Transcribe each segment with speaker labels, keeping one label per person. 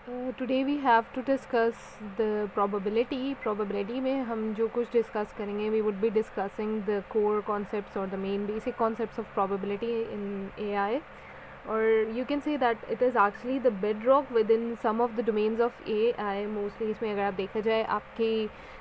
Speaker 1: Today we have to discuss the probability में हम जो कुछ डिस्कस करेंगे we would be discussing the core concepts और the main basic concepts of probability in AI or you can say that it is actually the bedrock within some of the domains of AI mostly इसमें अगर आप देखा जाए आपके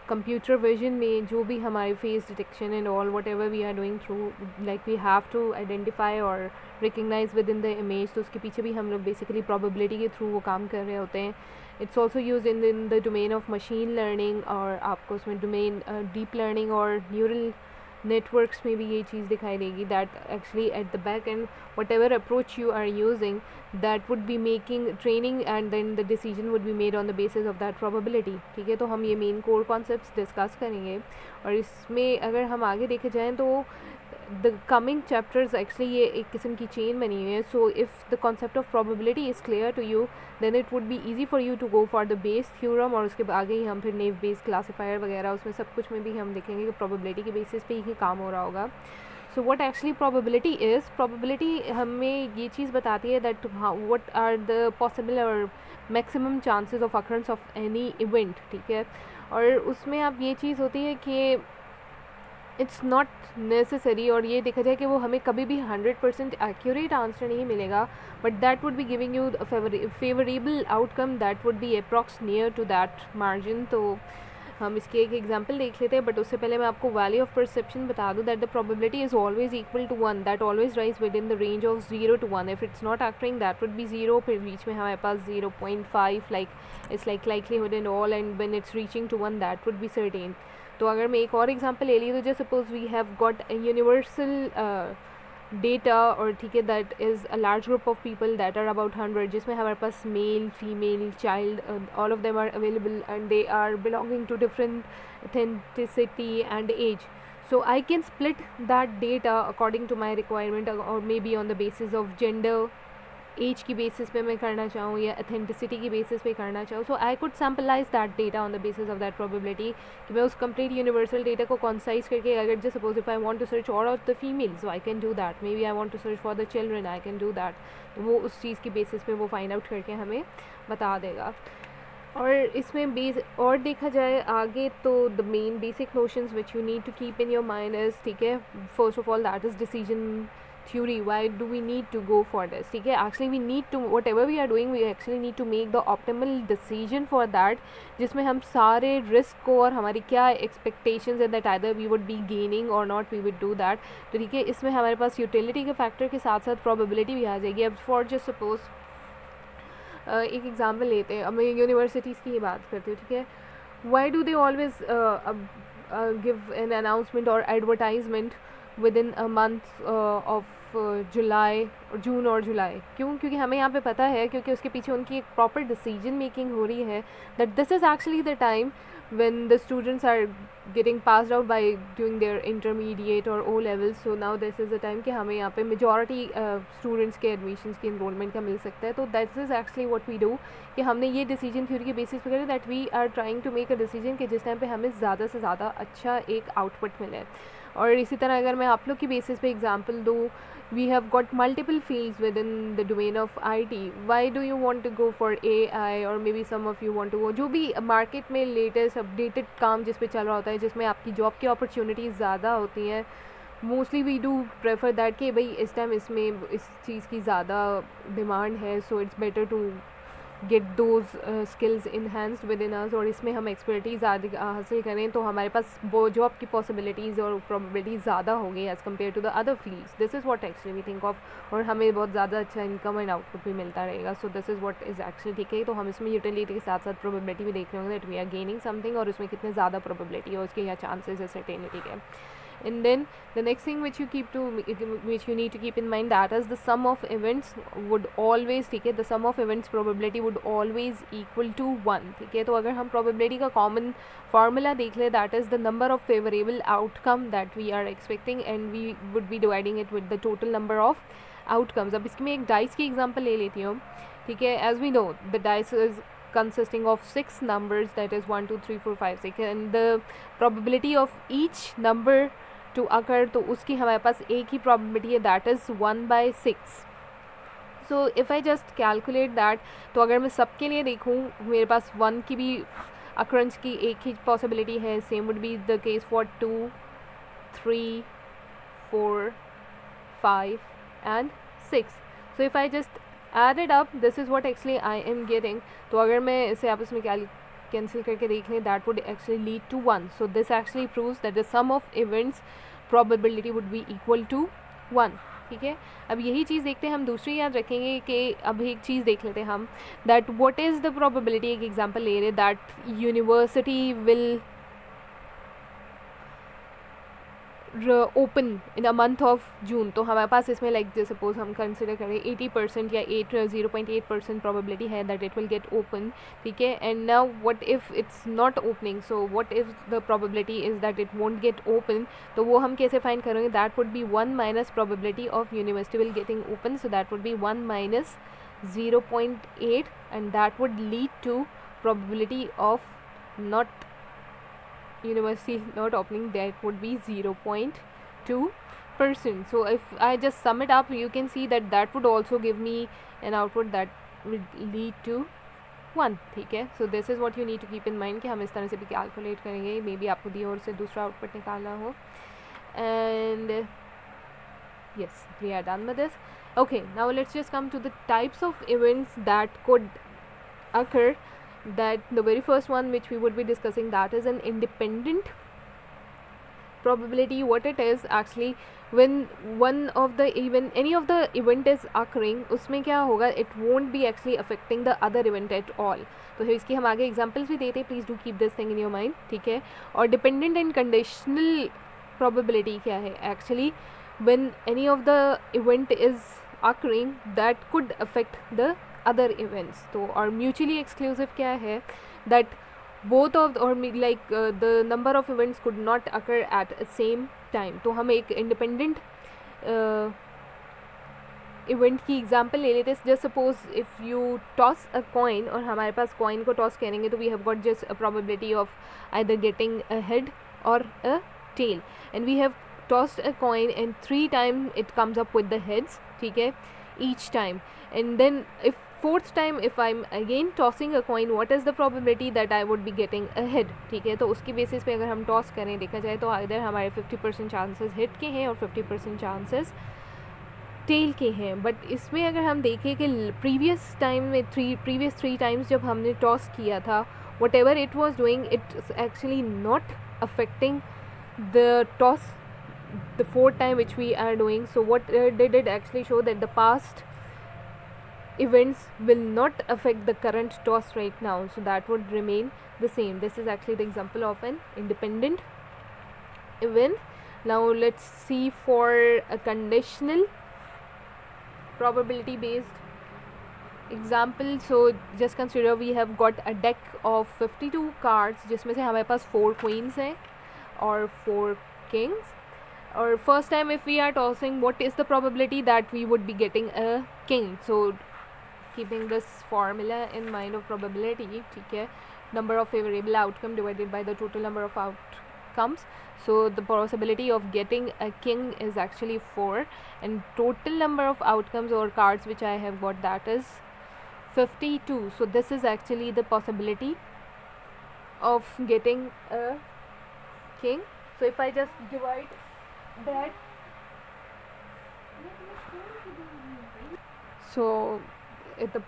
Speaker 1: computer vision में जो भी हमारे face detection and all whatever we are doing through like we have to identify और recognise within the image, तो उसके पीछे भी हम लोग बेसिकली प्रोबेबिलिटी के थ्रू वो काम कर रहे होते हैं. It's also use in the domain of machine learning और आपको उसमें डोमेन डीप लर्निंग और न्यूरल नेटवर्क्स में भी ये चीज़ दिखाई देगी that actually at the back end whatever approach you are using that would be making training and then the decision would be made on the basis of that probability. ठीक है, तो हम ये मेन कोर कॉन्सेप्ट्स डिस्कस करेंगे और इसमें अगर हम आगे देखे जाएँ तो द कमिंग चैप्टर्स एक्चुअली ये एक किस्म की चेन बनी हुई है. So if the concept of probability is clear to you then it would be easy for you to go for the Bayes theorem और उसके आगे ही हम फिर नेव बेस क्लासीफायर वगैरह उसमें सब कुछ में भी हम देखेंगे कि प्रोबेबिलिटी के बेसिस पे ही काम हो रहा होगा. So what actually probability is, probability हमें ये चीज़ बताती है that what are the possible और maximum chances of occurrence of any event. ठीक है, और उसमें अब ये चीज़ होती है कि इट्स नॉट नेसेसरी और ये देखा जाए कि वो हमें कभी भी 100% एक्यूरेट आंसर नहीं मिलेगा, but that would be giving you favourable outcome that would be approx near to that margin. तो हम इसके एक एग्जांपल देख लेते हैं, बट उससे पहले मैं आपको वैल्यू ऑफ परसेप्शन बता दूं that the probability is always equal to 1 that always rise within the range of 0 to 1. If it's not acting that would be 0, फिर बीच में हमारे पास 0.5 like it's like likelihood and all and when it's reaching to 1 that would be certain. तो अगर मैं एक और एग्जांपल ले ली तो just suppose we have got universal data और ठीक है that is a large group of people that are about 100 जिसमें हमारे पास male female child all of them are available and they are belonging to different authenticity and age. So I can split that data according to my requirement or maybe on the basis of gender, age की basis पे मैं करना चाहूँ या authenticity की basis पे करना चाहूँ. So I could samplise that data on the basis of that probability कि मैं उस कंप्लीट यूनिवर्सल डेटा को कॉन्साइज करके अगर just suppose if I want to search all of the females so I can do that, maybe I want to search for the children I can do that. वो उस चीज़ की basis पे वो find out करके हमें बता देगा. और इसमें बेस और देखा जाए आगे तो the main basic notions which you need to keep in your mind is, ठीक है, first of all that is decision theory. Why do we need to go for this? ठीक है, actually we need to, whatever we are doing we actually need to make the optimal decision for that जिसमें हम सारे risk को और हमारी क्या expectations है that either we would be gaining और not we would do that. तो ठीक है, इसमें हमारे पास यूटिलिटी के फैक्टर के साथ साथ प्रोबेबिलिटी भी आ जाएगी. अब फॉर जस्ट सपोज एक एग्जाम्पल लेते हैं, अब मैं यूनिवर्सिटीज़ की ही बात करती हूँ. ठीक है, why do they always give an announcement और advertisement within a month of July और जून और जुलाई? क्यों? क्योंकि हमें यहाँ पे पता है, क्योंकि उसके पीछे उनकी एक प्रॉपर डिसीजन मेकिंग हो रही है that this is actually the time when the students are getting passed out by doing their intermediate or O levels. So now this is the time कि हमें यहाँ पे majority students के admissions की enrollment का मिल सकता है. तो that is actually what we do कि हमने ये decision theory के basis पे करें that we are trying to make a decision कि जिस टाइम पे हमें ज़्यादा से ज़्यादा अच्छा एक output मिले. और इसी तरह अगर मैं आप लोग की बेसिस पे एग्जांपल दूँ, we have got multiple fields within the domain of IT. Why do you want to go for AI or maybe some of you want to go जो भी मार्केट में लेटेस्ट अपडेटेड काम जिस पे चल रहा होता है जिसमें आपकी जॉब की अपॉर्चुनिटीज़ ज़्यादा होती हैं, mostly we do prefer that कि भाई इस टाइम इसमें इस चीज़ की ज़्यादा डिमांड है, so it's better to get those skills enhanced within us और इसमें हम एक्सपर्टीज़ हासिल करें तो हमारे पास वो जॉब की पॉसिबिलिटीज़ और प्रोबेबिलिटीज़ ज़्यादा होंगी as compare to the other fields. This is what actually we think of और हमें बहुत ज़्यादा अच्छा इनकम एंड आउटपुट भी मिलता रहेगा. So this is what is actually ठीक है. तो हम इसमें यूटिलिटी के साथ साथ प्रोबेबिलिटी भी देख रहे होंगे that we are gaining something और उसमें कितने ज़्यादा प्रोबेबिलिटी है उसके या चांसेस है सर्टेनिटी के. And then the next thing which you need to keep in mind that is the sum of events would always, ठीक है, the sum of events probability would always equal to 1. ठीक है, तो अगर हम probability का common formula देख ले that is the number of favorable outcome that we are expecting and we would be dividing it with the total number of outcomes. अब इसकी मैं एक dice की example ले लेती हूँ. ठीक है, as we know the dice is consisting of 6 numbers that is 1 2 3 4 5 6 and the probability of each number to occur तो उसकी हमारे पास एक ही प्रॉबिलिटी है that is 1/6. So if I just calculate that, तो अगर मैं सबके लिए देखूँ, मेरे पास 1 की भी अक्रंस की एक ही पॉसिबिलिटी है. Same would be the case for 2, 3, 4, 5 and 6. So if I just add it up, this is what actually I am getting. तो अगर मैं इसे आपस में कैंसिल करके देख लें, that would actually lead to 1. So this actually proves that the sum of events probability would be equal to 1. ठीक है. अब यही चीज़ देखते हैं हम. दूसरी याद रखेंगे कि अब एक चीज़ देख लेते हैं हम, that what is the probability. एक एग्जांपल ले रहे, that university will open in a month of June. तो हमारे पास इसमें लाइक सपोज हम कंसिडर करें 80% या 0.8% प्रोबेबिलिटी है that it will get open. ठीक है. And now what if it's not opening, so what if the probability is that it won't get open. तो वो हम कैसे फाइंड करेंगे, that would be 1 minus probability of university will getting open. So that would be 1 minus 0.8 and that would lead to probability of not university not opening, that would be 0.2%. so if I just sum it up, you can see that that would also give me an output that would lead to 1. ठीक है. so this is what you need to keep in mind कि हम इस तरह से भी calculate करेंगे. May be आपको दी और से दूसरा आउटपुट निकालना हो. and yes, we are done with this. okay, now let's just come to the types of events that could occur. That the very first one which we would be discussing, that is an independent probability. What it is actually, when one of the any of the event is occurring, उसमें क्या होगा, it won't be actually affecting the other event at all. तो इसकी हम आगे examples भी देते हैं. Please do keep this thing in your mind. ठीक है. और डिपेंडेंट एंड कंडीशनल probability क्या है, actually when any of the event is occurring that could affect the other events. तो और mutually exclusive क्या है, that both of or like the number of events could not occur at the same time. तो हम एक independent event की example ले लेते हैं. Just suppose if you toss a coin, और हमारे पास कॉइन को टॉस करेंगे तो we have got just a probability of either getting a head और a tail. And we have tossed a coin and 3 times it comes up with the heads. ठीक है. each time. And then if fourth time if I'm again tossing a coin, what is the probability that I would be getting a head. ठीक है. तो उसकी basis पे अगर हम toss करें, देखा जाए तो इधर हमारे 50% चांसेस हिट के हैं और 50% चांसेस टेल के हैं. बट इसमें अगर हम देखें कि प्रीवियस टाइम में प्रीवियस 3 टाइम्स जब हमने टॉस किया था, what ever it was doing, it's actually not affecting the toss the fourth time which we are doing. So what did it actually show, that the past events will not affect the current toss right now, so that would remain the same. This is actually the example of an independent event. Now let's see for a conditional probability based example. So just consider we have got a deck of 52 cards जिसमें से हमारे पास 4 queens हैं और 4 kings. Or first time if we are tossing, what is the probability that we would be getting a king. So keeping this formula in mind of probability, ठीक है, number of favorable outcome divided by the total number of outcomes. So the possibility of getting a king is actually 4, and total number of outcomes or cards which I have got, that is 52. So this is actually the possibility of getting a king. So if I just divide that, so if the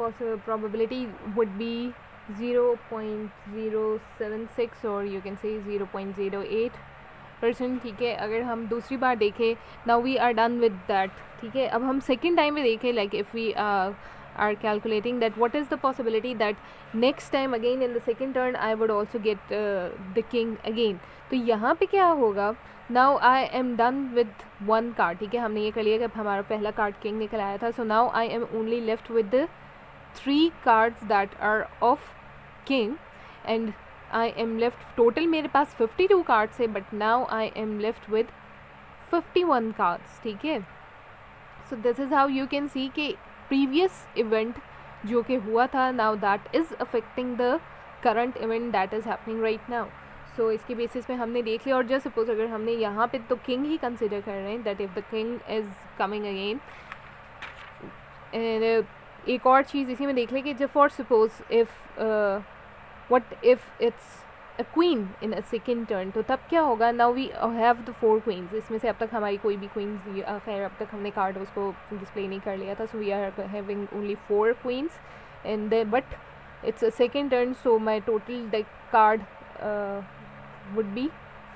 Speaker 1: probability would be 0.076 or you can say 0.08%. ठीक है. अगर हम दूसरी बार देखें, now we are done with that. ठीक है. अब हम सेकेंड टाइम में देखें, like if we are calculating that what is the possibility that next time again in the second turn I would also get the king again. तो यहाँ पे क्या होगा, now I am done with one card. ठीक है. हमने ये कर लिया कि हमारा पहला कार्ड किंग निकल आया था. So now I am only left with the 3 cards that are of king, and I am left, total मेरे पास 52 cards है, but now I am left with 51 cards. ठीक है. So this is how you can see कि previous event जो कि हुआ था, now that is affecting the current event that is happening right now. So इसके बेसिस पे हमने देख लिया. और जस्ट सपोज अगर हमने यहाँ पे तो किंग ही कंसिडर कर रहे हैं, that if the king is coming again, एंड एक और चीज़ इसी में देख लें कि जब for suppose if what if it's a queen in a second turn, तो तब क्या होगा, now we have the 4 queens, इसमें से अब तक हमारी कोई भी क्वींस, खैर अब तक हमने कार्ड उसको डिस्प्ले नहीं कर लिया था, so we are having only 4 queens and then but it's a second turn, so my total deck card would be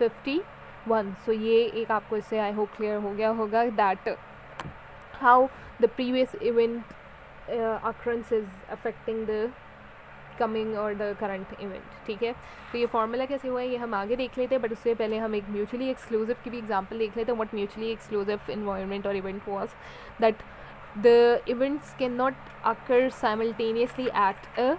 Speaker 1: 51. so ये एक आपको इससे आई होप क्लियर हो गया होगा that how the previous event occurrence is affecting the coming or the current event. ठीक है, तो ये फार्मूला कैसे हुआ है ये हम आगे देख लेते हैं, बट उससे पहले हम एक म्यूचुअली एक्सक्लूसिव की भी एग्जांपल देख लेते हैं. व्हाट म्यूचुअली एक्सक्लूसिव इन्वायरमेंट और event was that the events cannot occur simultaneously at a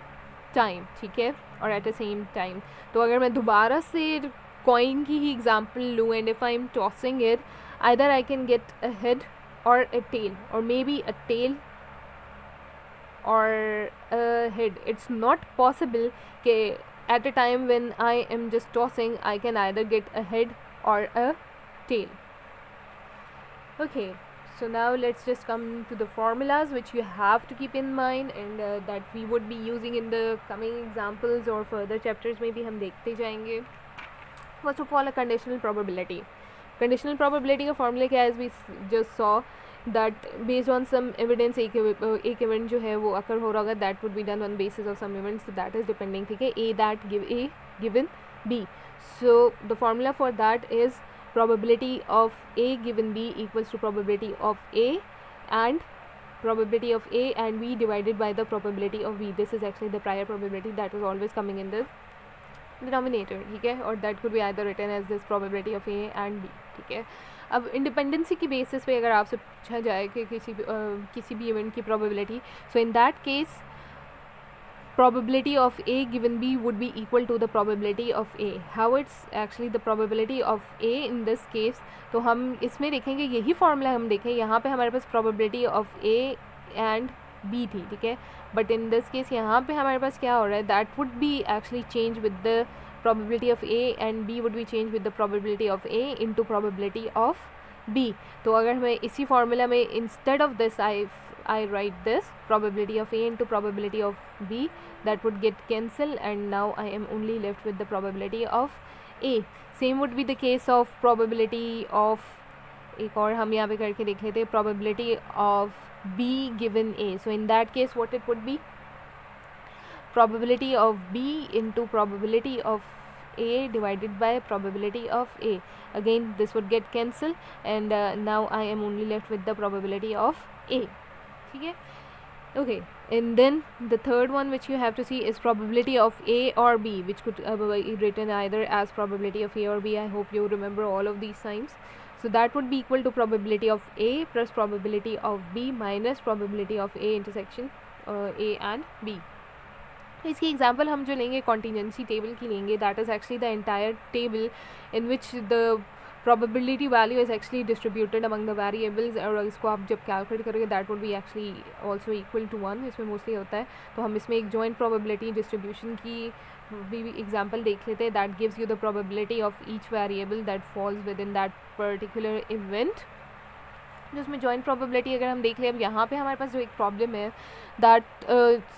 Speaker 1: time, ठीक है, और एट द सेम टाइम. तो अगर मैं दोबारा से कॉइन की ही एग्जांपल लूँ and if I am tossing it, either I can get a head और अ टेल और मे बी अ टेल और a head. It's not possible कि at a time when I am just tossing I can either get a head और a tail. Okay, so now let's just come to the formulas which you have to keep in mind and that we would be using in the coming examples or further chapters में भी हम देखते जाएंगे. First of all, a conditional probability. Conditional probability का formula क्या है, as we just saw that based on some evidence एक event जो है वो occur हो रहा होगा, that would be done on basis of some events, so that is depending, ठीक है, A that give A given B. So the formula for that is probability of A given B equals to probability of A and probability of A and B divided by the probability of B. This is actually the prior probability that was always coming in the denominator, ठीक है, और that could be either written as this probability of A and B. ठीक है, अब independency की basis पे अगर आपसे पूछा जाए कि किसी भी इवेंट की probability, so in that case probability of A given B would be equal to the probability of A. How it's actually the probability of A in this case, तो हम इसमें देखेंगे यही फार्मूला हम देखें, यहाँ पे हमारे पास probability of A and B थी, ठीक है, बट इन दिस केस यहाँ पे हमारे पास क्या हो रहा है, that would be actually change with the probability of A and B would be change with the probability of A into probability of B. तो अगर मैं इसी फार्मूला में instead of this I write this probability of A into probability of B, that would get cancelled and now I am only left with the probability of A. Same would be the case of probability of, एक और हम यहाँ पे करके देख लेते हैं, probability of B given A. So in that case what it would be, probability of B into probability of A divided by probability of A. Again this would get cancelled and now I am only left with the probability of A. ठीक है, okay, and then the third one which you have to see is probability of A or B, which could be written either as probability of A or B. I hope you remember all of these signs. So that would be equal to probability of A plus probability of B minus probability of A intersection A and B. इसकी example हम जो लेंगे contingency table की लेंगे, that is actually the entire table in which the probability value is actually distributed among the variables, और इसको आप जब कैलकुलेट करोगे that would be actually also equal to 1, इसमें मोस्टली होता है. तो हम इसमें एक joint probability distribution की भी एग्जांपल देख लेते हैं, that gives you the probability of each variable that falls within that particular event. जिसमें जॉइंट प्रोबेबिलिटी अगर हम देख लें, अब यहाँ पे हमारे पास जो एक प्रॉब्लम है that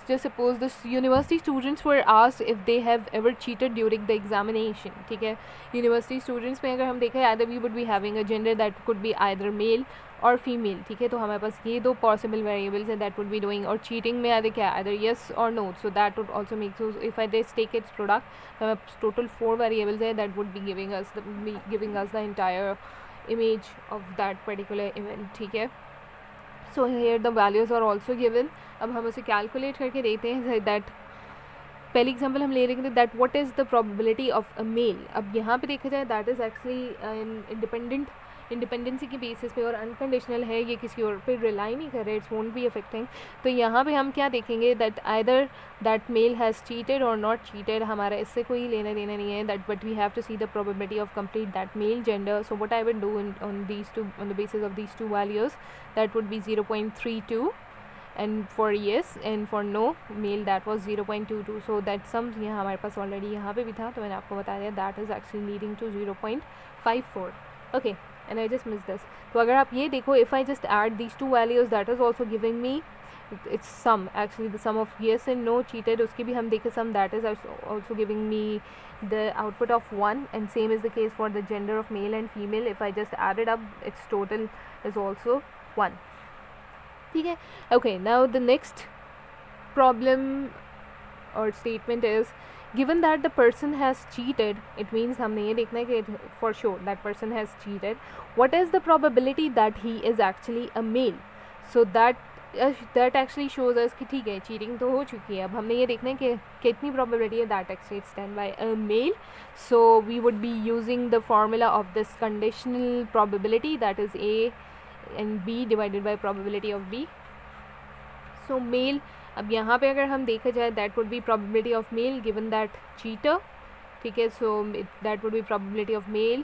Speaker 1: just suppose this university students were asked if they have ever cheated during the examination. ठीक है, यूनिवर्सिटी स्टूडेंट्स में अगर हम देखें either we would be having a gender that could be either male और female. ठीक है, तो हमारे पास ये दो पॉसिबल वेरिएबल्स हैं दैट वुड बी डूइंग, और चीटिंग में आइदर क्या आइदर येस और no. So that would also make, so if I this take its product तो हमें टोटल 4 वेरिएबल्स है that would be giving us the entire image of that particular event. ठीक है, so here the values are also given. अब हम उसे calculate करके देखते हैं that पहली एग्जाम्पल हम ले लेंगे that what is the probability of a male. अब यहाँ पे देखा जाए दैट इज़ एक्चुअली इंडिपेंडेंसी की बेसिस पे और अनकंडीशनल है, ये किसी और पे रिलाई नहीं कर रहे, इट्स वोंट बी अफेक्टिंग. तो यहाँ पे हम क्या देखेंगे that either that male has cheated और नॉट चीटेड, हमारा इससे कोई लेना देना नहीं है that, but we have to see the probability of complete that male gender. So what I will do on the basis of these two values that would be 0.32 and for yes and for no male that was 0.22. so that sum यहाँ हमारे पास already यहाँ पे भी था, तो मैंने आपको बता दिया that is actually leading to 0.54. okay, and I just missed this. तो अगर आप ये देखो, if I just add these two values that is also giving me it's sum, actually the sum of yes and no cheated, उसकी भी हम देखें sum, that is also giving me the output of 1, and same is the case for the gender of male and female. If I just add it up, its total is also 1. ठीक है. Okay, now the next problem or statement is, given that the person has cheated, it means हमने ये देखना है कि for sure that person has cheated, what is the probability that he is actually a male? So that actually shows us कि ठीक है cheating तो हो चुकी है, अब हमने ये देखना है कि कितनी probability है that actually it's done by a male. So we would be using the formula of this conditional probability, that is A and B divided by probability of B. So male, अब यहाँ पे अगर हम देखा जाए that would be probability of male given that cheater, ठीक है. So that would be probability of male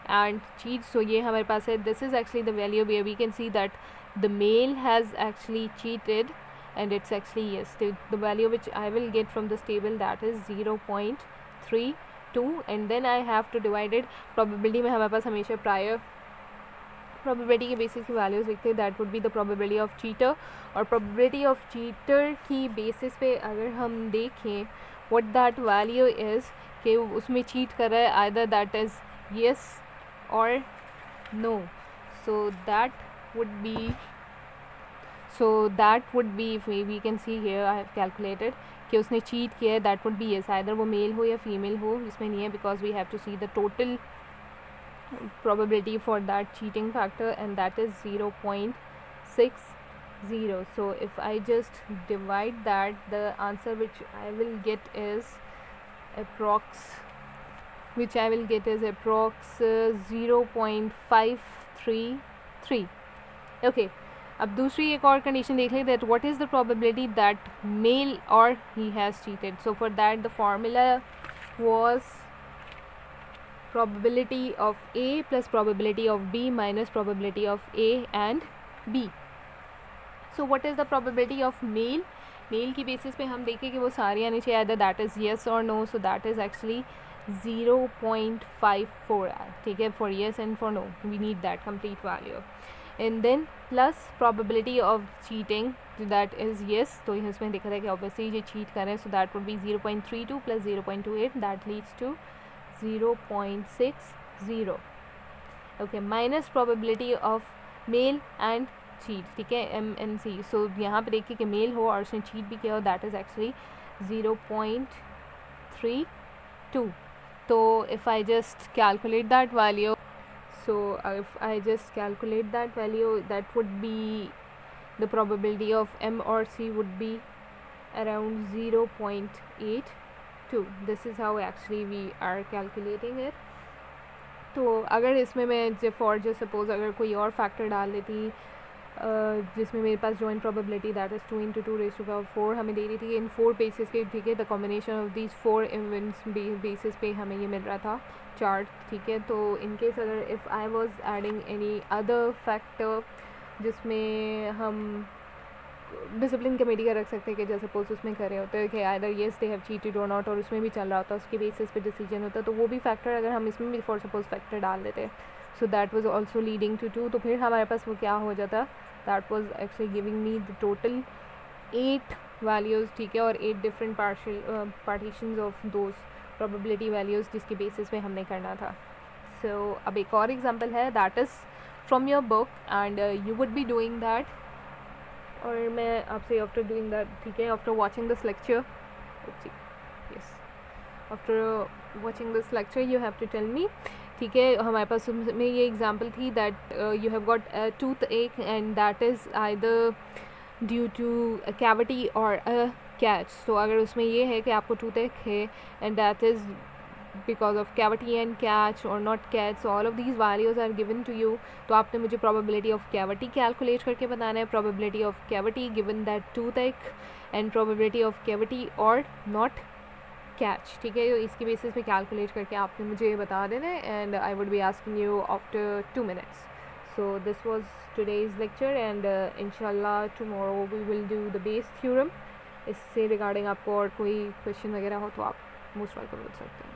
Speaker 1: and cheat. So ये हमारे पास है, this is actually the value where we can see that the male has actually cheated, and it's actually yes, the value which I will get from this table, that is 0.32, and then I have to divide it. Probability में हमारे पास हमेशा prior probability के basis की values लिखते हैं, that would be the probability of cheater. और probability of cheater की basis पे अगर हम देखें what that value is कि उसमें cheat कर रहा है, either that is yes or no. So that would be if we can see here I have calculated कि उसने cheat किया है, that would be yes, either वो male हो या female हो, इसमें नहीं है, because we have to see the total probability for that cheating factor, and that is 0.60. So if I just divide that, the answer which I will get is approx 0.533. okay, अब दूसरी एक और condition देख लें, that what is the probability that male or he has cheated. So for that the formula was probability of A plus probability of B minus probability of A and B. So what is the probability of male? Male की basis पे हम देखें कि वो सारी आनी चाहिए, either that is yes or no. So that is actually 0.54, ठीक है, for yes and for no we need that complete value. And then plus probability of cheating, that is yes, तो इसमें देखा था कि obviously ये cheat कर रहे हैं, so that would be 0.32 plus 0.28, that leads to 0.60. okay, minus probability of male and cheat, ठीक है, M and C. so यहाँ पे देखिए कि मेल हो और उसने cheat भी किया हो, that is actually 0.32. तो if I just calculate that value, so if I just calculate that value, that would be the probability of M or C would be around 0.82. This is how actually we are calculating it. तो अगर इसमें मैं for just suppose अगर कोई और factor डाल देती जिसमें मेरे पास जॉइंट प्रोबेबिलिटी दैट इज़ 2 × 10⁴ हमें दे रही थी इन 4 बेसिस पे, ठीक है, the combination of these 4 events basis पे हमें ये मिल रहा था चार्ट, ठीक है. तो इन केस अगर if I was adding any other factor जिसमें हम डिसिप्लिन कमेटी का रख सकते हैं कि जैसे सपोज उसमें करे होते हैं कि either yes they have cheated और नॉट, और उसमें भी चल रहा होता है, उसके बेसिस पे डिसीजन होता है, तो वो भी फैक्टर अगर हम इसमें भी फॉर सपोज फैक्टर डाल देते, so that was also leading to 2, तो फिर हमारे पास वो क्या हो जाता, that was actually giving me the total 8 values, ठीक है, और 8 different partitions of those probability values जिसके बेसिस पे हमने करना था. सो अब एक और एग्जांपल है, that is from your book and you would be doing that, और मैं आपसे आफ्टर डूइंग दैट, ठीक है, after watching this lecture, yes, after watching this lecture you have to tell me, ठीक है. हमारे पास में ये एग्जांपल थी that you have got a toothache and that is either due to a cavity और अ कैच. तो अगर उसमें ये है कि आपको टूथ एक है and that is because of cavity and catch or not catch, so all of these values are given to you. तो आपने मुझे probability of cavity calculate करके बताना है, probability of cavity given that toothache and probability of cavity or not catch, ठीक है. इसकी basis पे कैलकुलेट करके आपने मुझे बता देना है and I would be asking you after 2 minutes. So this was today's lecture and inshallah tomorrow we will do the base theorem. इससे रिगार्डिंग आपको और कोई क्वेश्चन वगैरह हो तो आप मोस्ट वेलकम कर सकते हैं.